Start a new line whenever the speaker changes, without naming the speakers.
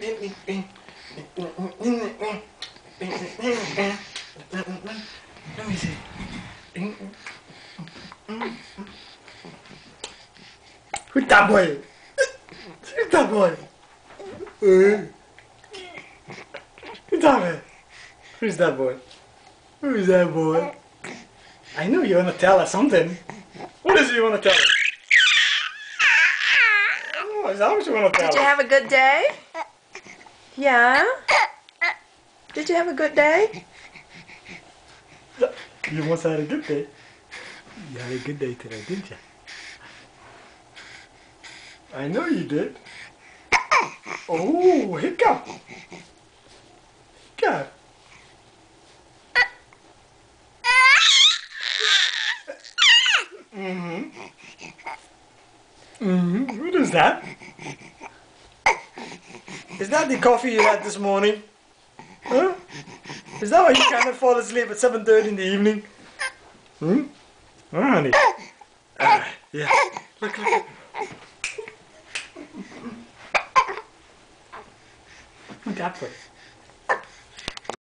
Let me see. Who's that boy? Who's that boy? Who's that boy? Who's that boy? Who's that boy? I know you want to tell us something. What is it you want to tell us? Oh, is that what you want to tell us?
Did you have a good day? Yeah? Did you have a good day?
You must have had a good day. You had a good day today, didn't you? I know you did. Oh, hiccup. Hiccup. What is that? Is that the coffee you had this morning? Huh? Is that why you cannot fall asleep at 7:30 in the evening? Oh, honey. Yeah. Look. Look that way.